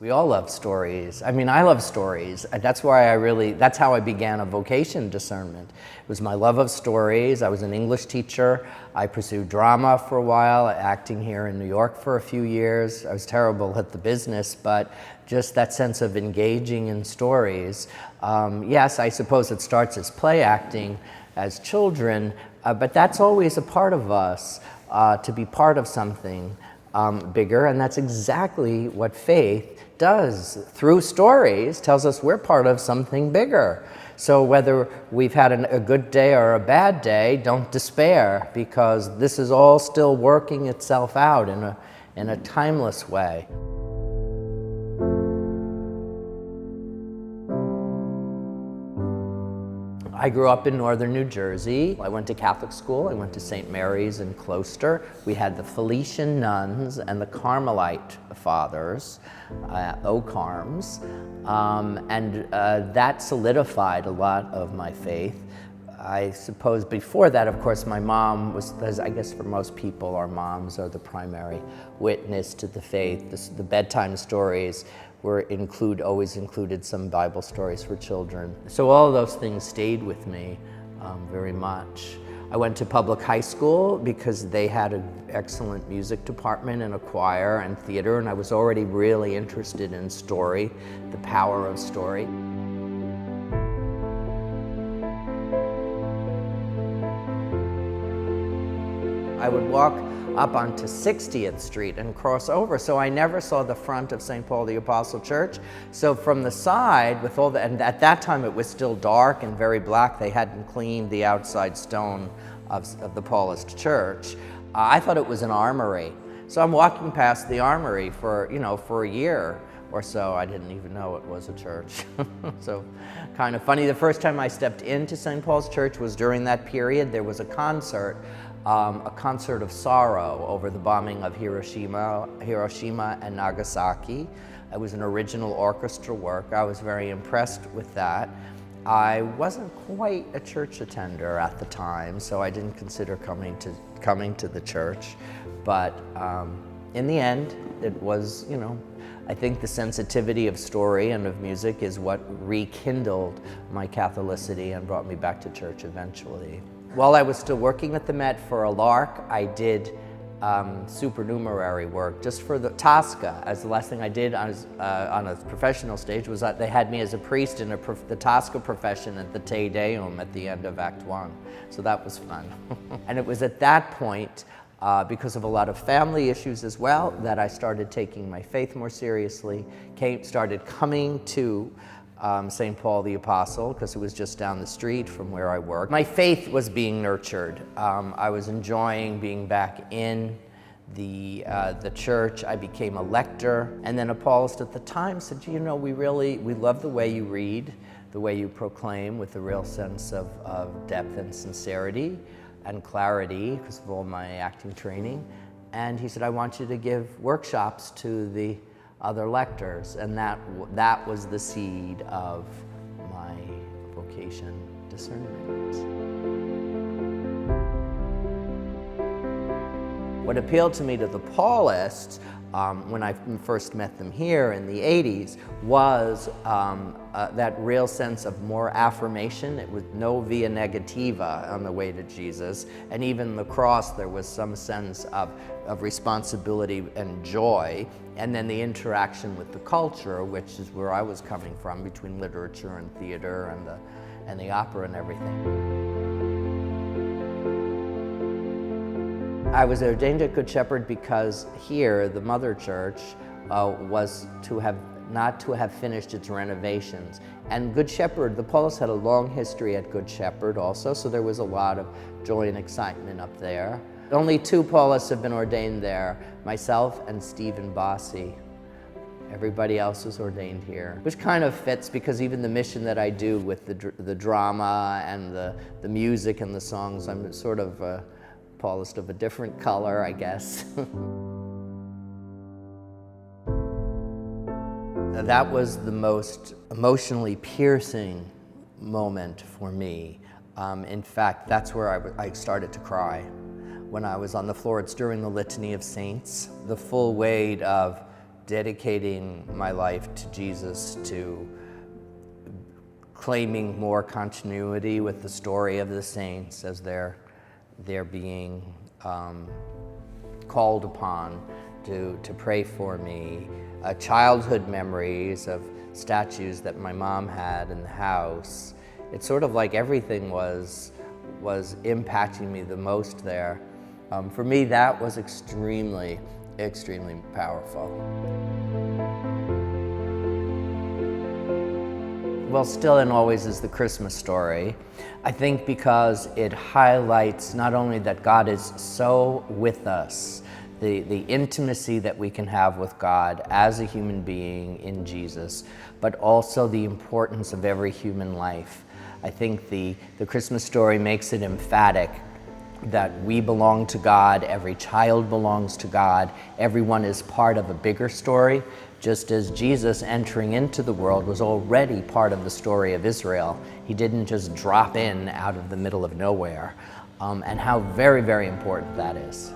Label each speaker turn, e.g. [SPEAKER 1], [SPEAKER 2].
[SPEAKER 1] We all love stories. I mean, I love stories. That's how I began a vocation discernment. It was my love of stories. I was an English teacher. I pursued drama for a while, acting here in New York for a few years. I was terrible at the business, but just that sense of engaging in stories. Yes, I suppose it starts as play acting as children, but that's always a part of us, to be part of something bigger, and that's exactly what faith does through stories, tells us we're part of something bigger. So whether we've had a good day or a bad day, don't despair, because this is all still working itself out in a timeless way. I grew up in northern New Jersey. I went to Catholic school. I went to St. Mary's in Closter. We had the Felician nuns and the Carmelite fathers, O-Carms, and that solidified a lot of my faith. I suppose before that, of course, my mom was, as I guess for most people, our moms are the primary witness to the faith. The bedtime stories always included some Bible stories for children. So all of those things stayed with me very much. I went to public high school because they had an excellent music department and a choir and theater, and I was already really interested in story, the power of story. I would walk up onto 60th Street and cross over, so I never saw the front of St. Paul the Apostle Church. So from the side, with all and at that time it was still dark and very black, they hadn't cleaned the outside stone of the Paulist church. I thought it was an armory. So I'm walking past the armory for a year or so. I didn't even know it was a church. So kind of funny. The first time I stepped into St. Paul's Church was during that period. There was a concert of sorrow over the bombing of Hiroshima and Nagasaki. It was an original orchestra work. I was very impressed with that. I wasn't quite a church attender at the time, so I didn't consider coming to the church. But in the end, it was, I think the sensitivity of story and of music is what rekindled my Catholicity and brought me back to church eventually. While I was still working at the Met for a lark, I did supernumerary work just for the Tosca. As the last thing I did on a professional stage was that they had me as a priest in the Tosca profession at the Te Deum at the end of Act 1. So that was fun. And it was at that point, because of a lot of family issues as well, that I started taking my faith more seriously, started coming to St. Paul the Apostle, because it was just down the street from where I worked. My faith was being nurtured. I was enjoying being back in the church. I became a lector, and then a Paulist at the time said, we love the way you read, the way you proclaim with a real sense of depth and sincerity and clarity because of all my acting training. And he said, I want you to give workshops to the other lectors, and that was the seed of my vocation discernment. What appealed to me to the Paulists when I first met them here in the 80s was that real sense of more affirmation. It was no via negativa on the way to Jesus, and even the cross there was some sense of responsibility and joy, and then the interaction with the culture, which is where I was coming from, between literature and theater and the opera and everything. I was ordained at Good Shepherd because here, the mother church, was not to have finished its renovations. And Good Shepherd, the Paulists had a long history at Good Shepherd also, so there was a lot of joy and excitement up there. Only 2 Paulists have been ordained there, myself and Stephen Bossi. Everybody else was ordained here, which kind of fits because even the mission that I do with the drama and the music and the songs, I'm sort of a Paulist of a different color, I guess. That was the most emotionally piercing moment for me. In fact, that's where I started to cry. When I was on the floor, it's during the Litany of Saints. The full weight of dedicating my life to Jesus, to claiming more continuity with the story of the saints as they're being called upon to pray for me. Childhood memories of statues that my mom had in the house. It's sort of like everything was impacting me the most there. For me, that was extremely, extremely powerful. Well, still and always is the Christmas story. I think because it highlights not only that God is so with us, the intimacy that we can have with God as a human being in Jesus, but also the importance of every human life. I think the Christmas story makes it emphatic that we belong to God, every child belongs to God, everyone is part of a bigger story, just as Jesus entering into the world was already part of the story of Israel. He didn't just drop in out of the middle of nowhere, and how very, very important that is.